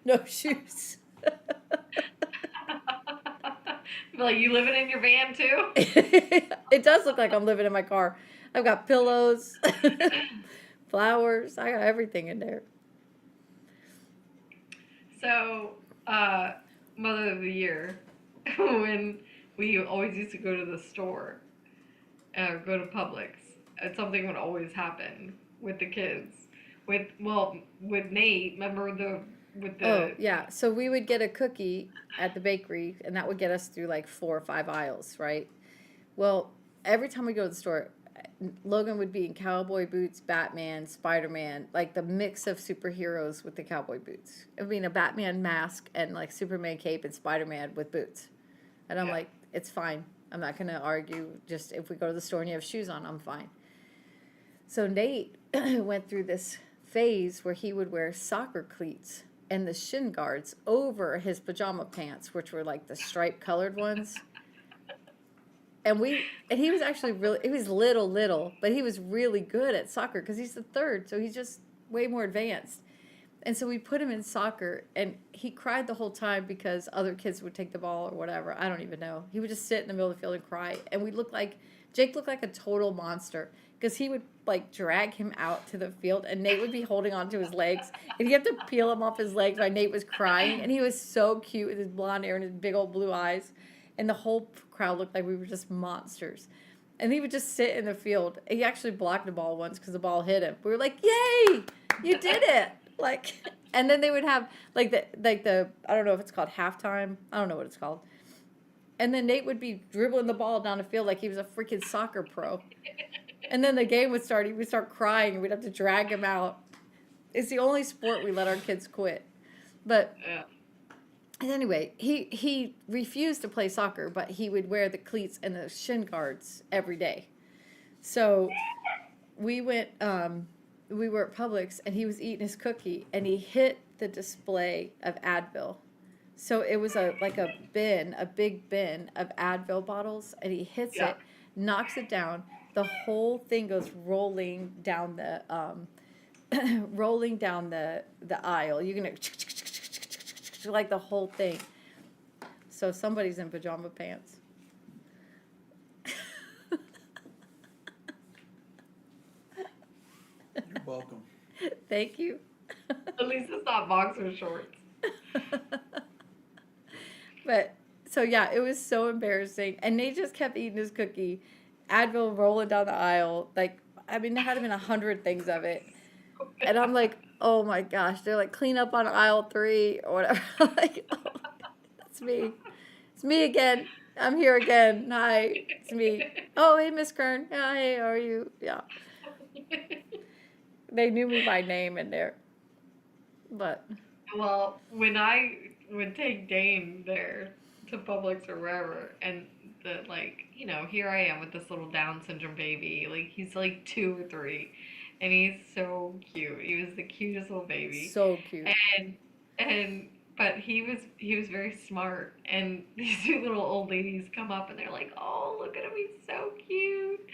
No shoes. Like, you living in your van too? It does look like I'm living in my car. I've got pillows, flowers. I got everything in there. So, Mother of the Year, when we always used to go to the store, go to Publix, something would always happen with the kids. With Nate, remember Oh, yeah. So we would get a cookie at the bakery, and that would get us through like 4 or 5 aisles, right? Well, every time we go to the store, Logan would be in cowboy boots, Batman, Spider-Man, like the mix of superheroes with the cowboy boots. I mean, a Batman mask and like Superman cape and Spider-Man with boots. And I'm like, it's fine. I'm not going to argue. Just if we go to the store and you have shoes on, I'm fine. So Nate went through this phase where he would wear soccer cleats and the shin guards over his pajama pants, which were like the striped colored ones. And he was actually he was little, but he was really good at soccer because he's the third, so he's just way more advanced. And so we put him in soccer, and he cried the whole time because other kids would take the ball or whatever. I don't even know. He would just sit in the middle of the field and cry. And Jake looked like a total monster because he would like drag him out to the field, and Nate would be holding onto his legs, and he had to peel him off his legs while Nate was crying. And he was so cute with his blonde hair and his big old blue eyes. And the whole crowd looked like we were just monsters. And he would just sit in the field. He actually blocked the ball once because the ball hit him. We were like, yay, you did it. Like, and then they would have like the I don't know if it's called halftime. I don't know what it's called. And then Nate would be dribbling the ball down the field like he was a freaking soccer pro. And then the game would start. He would start crying, and we'd have to drag him out. It's the only sport we let our kids quit. But anyway, he refused to play soccer, but he would wear the cleats and the shin guards every day. So we went. We were at Publix, and he was eating his cookie, and he hit the display of Advil. So it was a big bin of Advil bottles, and he hits it, knocks it down. The whole thing goes rolling down rolling down the aisle. You're gonna like the whole thing. So somebody's in pajama pants. You're welcome. Thank you. At least it's not boxer shorts. But so yeah, it was so embarrassing, and Nate just kept eating his cookie. Advil rolling down the aisle, like I mean, there had been 100 things of it, and I'm like, oh my gosh, they're like clean up on aisle 3 or whatever. Like, oh, it's me, it's me again. I'm here again. Hi, it's me. Oh, hey, Miss Kern. Yeah, hey, how are you? Yeah, they knew me by name in there, but Well, when I would take Dane there to Publix or wherever, and the like, here I am with this little Down syndrome baby. Like he's like 2 or 3, and he's so cute. He was the cutest little baby, so cute. and and but he was very smart. And these 2 little old ladies come up and they're like, "Oh, look at him, he's so cute."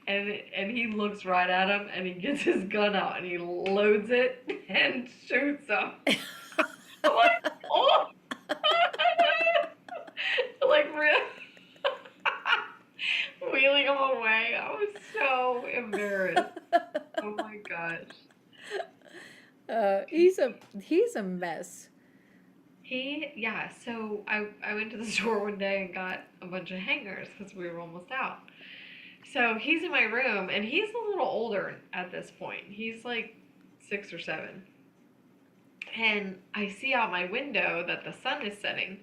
And he looks right at him and he gets his gun out and he loads it and shoots him. I'm like, oh, like really wheeling him away. I was so embarrassed. Oh my gosh. He's a mess. Yeah, so I went to the store one day and got a bunch of hangers because we were almost out. So he's in my room and he's a little older at this point. He's like 6 or 7. And I see out my window that the sun is setting.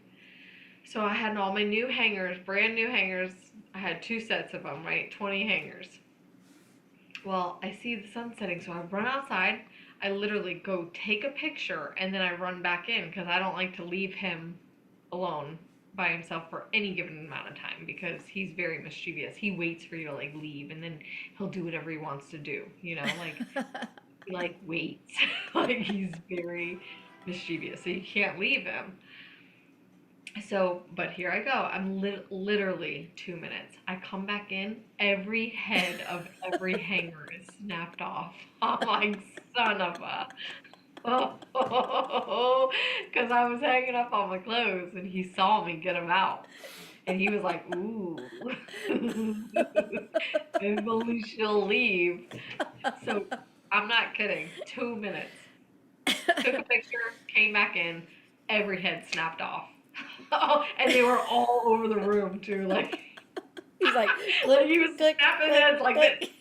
So I had all my new hangers, brand new hangers. I had 2 sets of them, right? 20 hangers. Well, I see the sun setting, so I run outside. I literally go take a picture and then I run back in because I don't like to leave him alone by himself for any given amount of time because he's very mischievous. He waits for you to like leave and then he'll do whatever he wants to do, like he like waits. Like he's very mischievous. So you can't leave him. So, but here I go. I'm literally 2 minutes. I come back in. Every head of every hanger is snapped off. I'm like, son of a. Oh, because I was hanging up all my clothes and he saw me get them out. And he was like, ooh. If only she'll leave. So, I'm not kidding. 2 minutes. Took a picture, came back in, every head snapped off. Oh, and they were all over the room too. Like He's like, like he was click, snapping click, heads like click.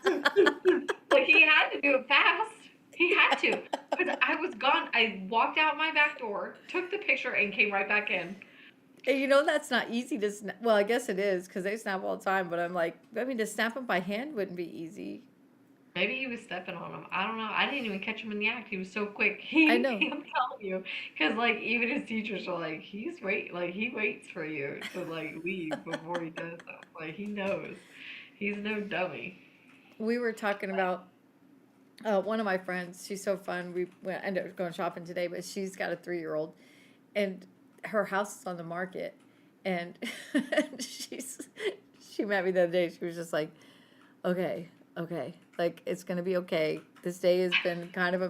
this. Like he had to do it fast. He had to. Because I was gone. I walked out my back door, took the picture, and came right back in. And that's not easy to snap. Well, I guess it is because they snap all the time. But I'm like, I mean, to snap them by hand wouldn't be easy. Maybe he was stepping on him. I don't know. I didn't even catch him in the act. He was so quick. I know. I'm telling you, because like even his teachers are like, he waits for you to like leave before he does stuff. Like he knows. He's no dummy. We were talking about one of my friends. She's so fun. We ended up going shopping today, but she's got a 3-year-old, and her house is on the market. And she met me the other day. She was just like, okay, like it's gonna be okay. This day has been kind of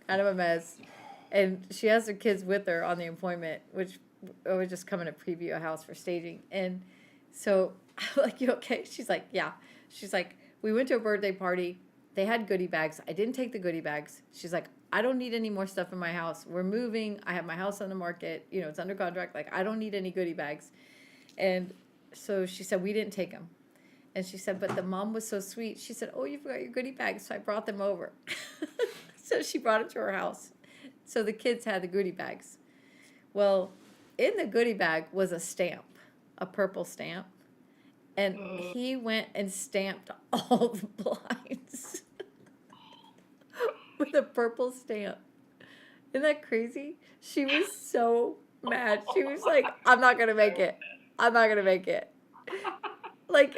a mess, and she has her kids with her on the appointment, which I was just coming to preview a house for staging. And so I'm like, you okay? She's like, yeah. She's like, we went to a birthday party. They had goodie bags. I didn't take the goodie bags. She's like, I don't need any more stuff in my house. We're moving. I have my house on the market. It's under contract. Like, I don't need any goodie bags. And so she said, we didn't take them. And she said, but the mom was so sweet. She said, oh, you forgot your goodie bags. So I brought them over. So she brought it to her house. So the kids had the goodie bags. Well, in the goodie bag was a stamp, a purple stamp. And he went and stamped all the blinds with a purple stamp. Isn't that crazy? She was so mad. She was like, I'm not going to make it. I'm not going to make it. Like,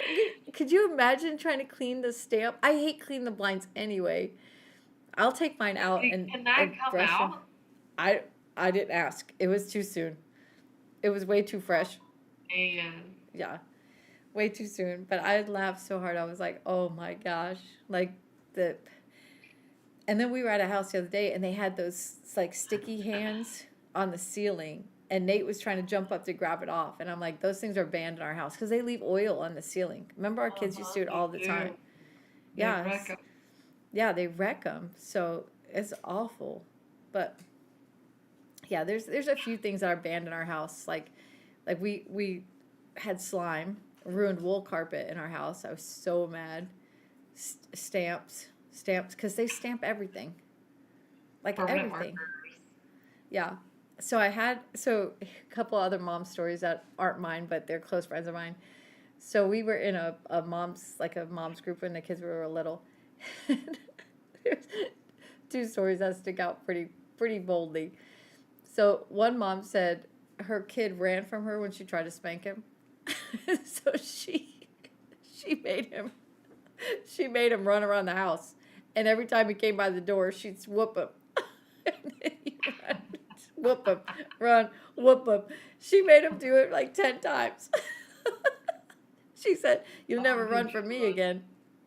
could you imagine trying to clean the stamp? I hate cleaning the blinds anyway. I'll take mine out and Can that come brush them. out? I didn't ask. It was too soon. It was way too fresh. And Yeah, way too soon. But I laughed so hard. I was like, oh my gosh. Like, And then we were at a house the other day, and they had those like sticky hands on the ceiling, and Nate was trying to jump up to grab it off, and I'm like, those things are banned in our house because they leave oil on the ceiling. Remember, our kids used to do it They all the time. do. They Yeah, wreck 'em. yeah, they wreck them, so it's awful. But yeah, there's a few things that are banned in our house, like we had slime, ruined wool carpet in our house. I was so mad. Stamps, because they stamp everything, like Permanent everything. markers. Yeah. So a couple other mom stories that aren't mine, but they're close friends of mine. So we were in a mom's group when the kids were little. There's two stories that stick out pretty boldly. So one mom said her kid ran from her when she tried to spank him. So she she made him run around the house. And every time he came by the door, she'd whoop him. And then he'd run, whoop him, run, whoop him. She made him do it like 10 times. She said, "You'll never run from me again."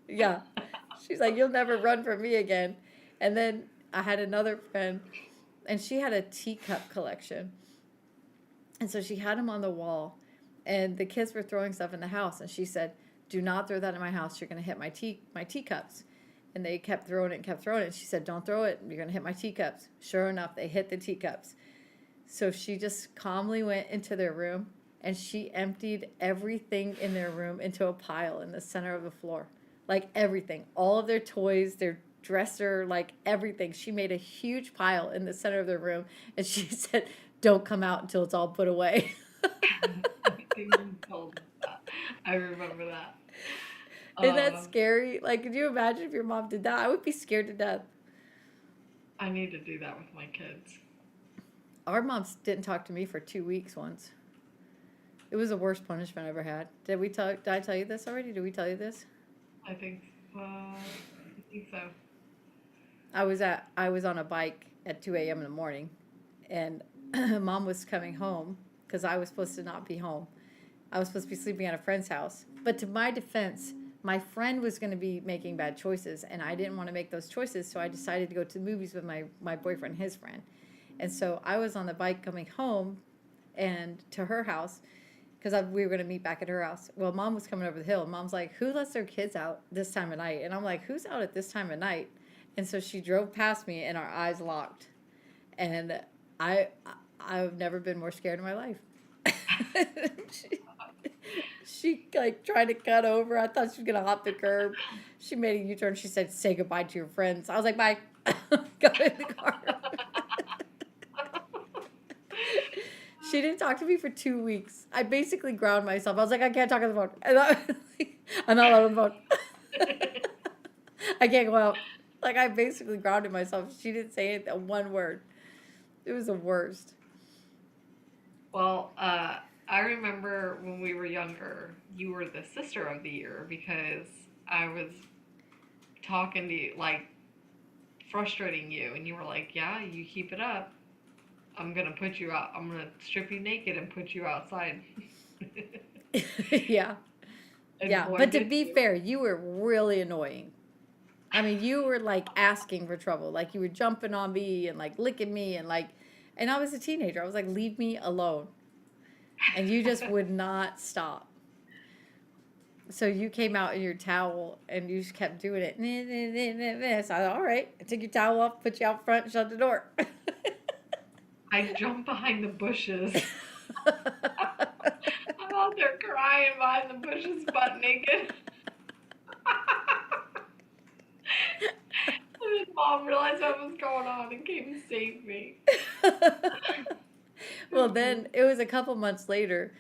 Yeah. She's like, "You'll never run from me again." And then I had another friend, and she had a teacup collection. And so she had them on the wall, and the kids were throwing stuff in the house, and she said, "Do not throw that in my house. You're going to hit my teacups." And they kept throwing it and kept throwing it. And she said, "Don't throw it. You're going to hit my teacups." Sure enough, they hit the teacups. So she just calmly went into their room, and she emptied everything in their room into a pile in the center of the floor. Like everything. All of their toys, their dresser, like everything. She made a huge pile in the center of their room, and she said, "Don't come out until it's all put away." I think you told us that. I remember that. Isn't that Um, scary? Like, could you imagine if your mom did that? I would be scared to death. I need to do that with my kids. Our moms didn't talk to me for 2 weeks once. It was the worst punishment I ever had. Did I tell you this already? Did we tell you this? I think so. I was on a bike at 2 a.m. in the morning, and mom was coming home because I was supposed to not be home. I was supposed to be sleeping at a friend's house. But to my defense, my friend was going to be making bad choices, and I didn't want to make those choices, so I decided to go to the movies with my boyfriend and his friend. And so I was on the bike coming home and to her house because we were going to meet back at her house. Well, mom was coming over the hill, and mom's like, "Who lets their kids out this time of night?" And I'm like, "Who's out at this time of night?" And so she drove past me, and our eyes locked. And I've never been more scared in my life. she like tried to cut over. I thought she was gonna hop the curb. She made a U-turn. She said, "Say goodbye to your friends." I was like, "Bye." Got in the car. She didn't talk to me for 2 weeks. I basically ground myself. I was like, "I can't talk on the phone." And I'm not allowed on the phone. I can't go out. Like, I basically grounded myself. She didn't say one word. It was the worst. Well, I remember when we were younger, you were the sister of the year because I was talking to you, like frustrating you, and you were like, "Yeah, you keep it up. I'm gonna put you out. I'm gonna strip you naked and put you outside." Yeah. And Yeah. boy, But to did be you. fair, you were really annoying. I mean, you were like asking for trouble. Like, you were jumping on me and like licking me and I was a teenager. I was like, "Leave me alone." And you just would not stop. So you came out in your towel and you just kept doing it. So I thought, "All right." I took your towel off, put you out front, and shut the door. I jumped behind the bushes. I'm out there crying behind the bushes, butt naked. And then mom realized what was going on and came and saved me. Well, then it was a couple months later.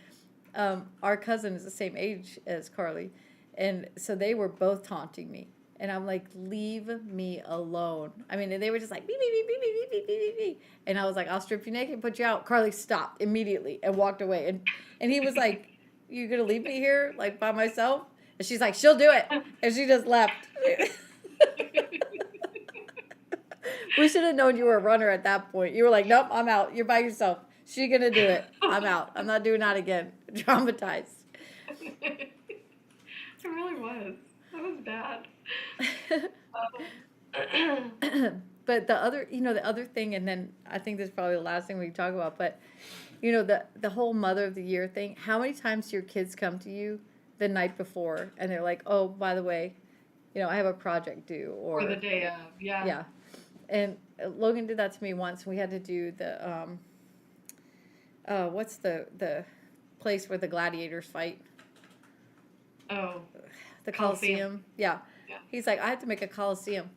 Our cousin is the same age as Carly, and so they were both taunting me. And I'm like, "Leave me alone." I mean, and they were just like, "Beep, beep, beep, beep, beep, beep, beep, beep, beep." And I was like, "I'll strip you naked and put you out." Carly stopped immediately and walked away. And he was like, "You gonna leave me here like by myself?" And she's like, "She'll do it." And she just left. We should have known you were a runner at that point. You were like, "Nope, I'm out. You're by yourself. She's gonna do it. I'm out. I'm not doing that again." Traumatized. It really was. That was bad. But the other thing, and then I think this is probably the last thing we talk about, but the whole Mother of the Year thing. How many times do your kids come to you the night before and they're like, "Oh, by the way, I have a project due," Or the or day of, yeah. yeah. And Logan did that to me once. We had to do what's the place where the gladiators fight? Oh, The Coliseum. Coliseum. Yeah. Yeah. He's like, I have to make a Coliseum.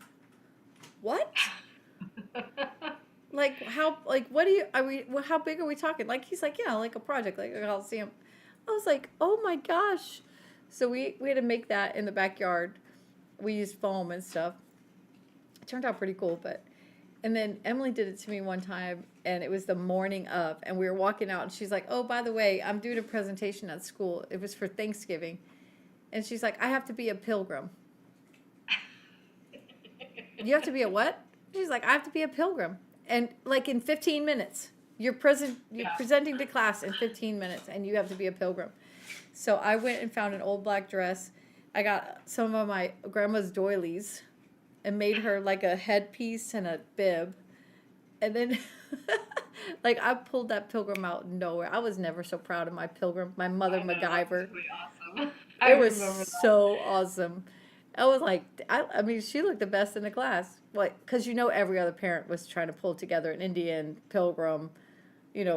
What? Like how? Like what do you? Are we? How big are we talking? Like he's like, yeah, like a project, like a Coliseum. I was like, oh my gosh. So we had to make that in the backyard. We used foam and stuff. It turned out pretty cool, but and then Emily did it to me one time, and it was the morning of, and we were walking out, and she's like, "Oh, by the way, I'm doing a presentation at school. It was for Thanksgiving," and she's like, "I have to be a pilgrim." You have to be a what? She's like, "I have to be a pilgrim," and like in 15 minutes, you're Yeah. presenting to class in 15 minutes, and you have to be a pilgrim. So I went and found an old black dress. I got some of my grandma's doilies and made her like a headpiece and a bib. And then, like, I pulled that pilgrim out of nowhere. I was never so proud of my pilgrim, my mother I know, that's MacGyver. really awesome. I It was remember that. so awesome. I was like, I mean, she looked the best in the class. Like, because every other parent was trying to pull together an Indian pilgrim,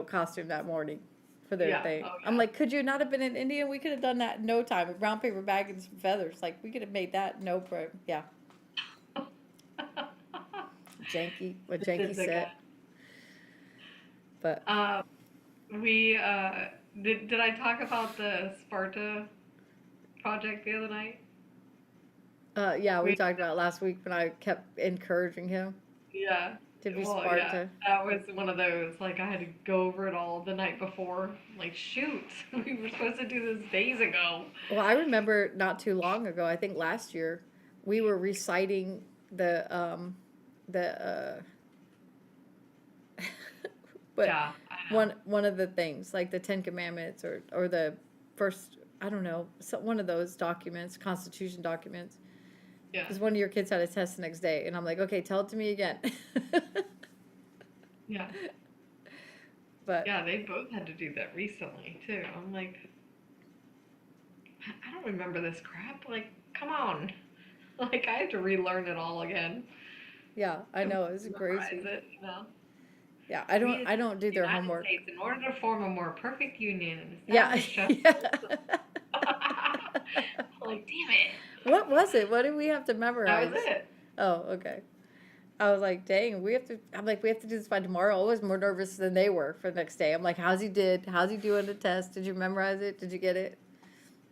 costume that morning for their Yeah. thing. Oh, I'm yeah. like, could you not have been an Indian? We could have done that in no time. A brown paper bag and some feathers. Like, we could have made that no problem. Yeah. A This janky is a set. But, good. We did I talk about the Sparta project the other night? yeah, we We talked about it last week when I kept encouraging him Yeah. to be Well, yeah. Sparta. That was one of those, like, I had to go over it all the night before. Like, shoot, we were supposed to do this days ago. Well, I remember not too long ago, I think last year, we were reciting the but Yeah, I know. one of the things like the Ten Commandments or the first, I don't know, one of those documents, Constitution documents. Yeah. Because one of your kids had a test the next day, and I'm like, okay, tell it to me again. Yeah. But Yeah, they both had to do that recently, too. I'm like, I don't remember this crap. Like, come on. Like, I have to relearn it all again yeah, I to know it's memorize crazy. it. Yeah, We, I don't do the their United homework. States, in order to form a more perfect union and Yeah, establish justice. yeah. Like, damn it. What was it? What did we have to That memorize? was it. Oh, okay. I was like, dang, I'm like, we have to do this by tomorrow. I was more nervous than they were for the next day. I'm like, how's he doing the test? Did you memorize it? Did you get it?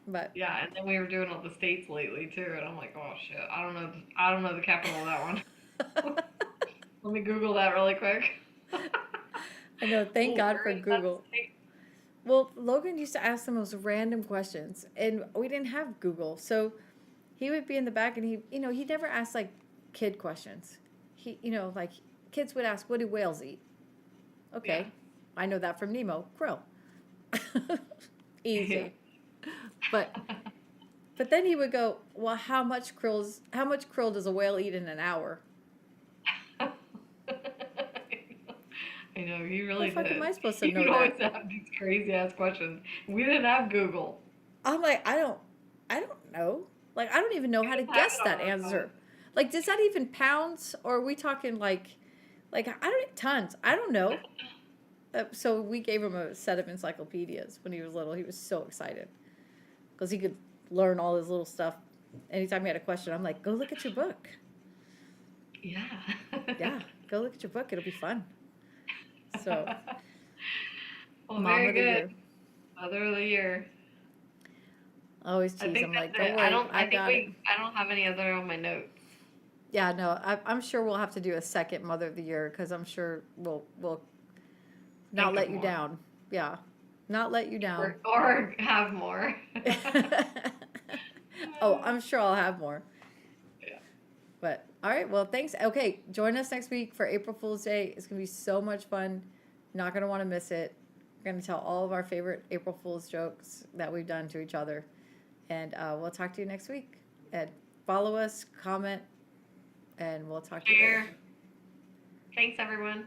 But Yeah, and then we were doing all the states lately too, and I'm like, oh shit, I don't know the capital of that one. Let me Google that really quick. I know, thank Oh, God where for is that Google. state? Well, Logan used to ask the most random questions, and we didn't have Google. So he would be in the back, and he never asked like kid questions. Like kids would ask, what do whales eat? Yeah. Okay, I know that from Nemo, krill. Yeah. Easy. But then he would go, well, how much krill does a whale eat in an hour? I know, he How really the fuck am did. I supposed to He know would always that? have these crazy ass questions. We didn't have Google. I'm like, I don't know. Like, I don't even know We how to didn't have guess it on that our phone. answer. Like, does that even pounds, or are we talking like I don't tons? I don't know. So we gave him a set of encyclopedias when he was little. He was so excited because he could learn all his little stuff. Anytime he had a question, I'm like, go look at your book. Yeah. Yeah, go look at your book. It'll be fun. So, Well, Mom very of the good. Year. Mother of the year. I always I tease. think I'm that's like, don't it. worry, I I think got it. I don't have any other on my notes. Yeah, no, I'm sure we'll have to do a second Mother of the Year because I'm sure we'll not Think of let you more. down. Yeah, not let you down. Or have more. Oh, I'm sure I'll have more. Yeah. But all right, well, thanks. Okay, join us next week for April Fool's Day. It's gonna be so much fun. Not gonna want to miss it. We're gonna tell all of our favorite April Fool's jokes that we've done to each other, and we'll talk to you next week. And follow us, comment, and we'll talk to you Share. later. Thanks, everyone.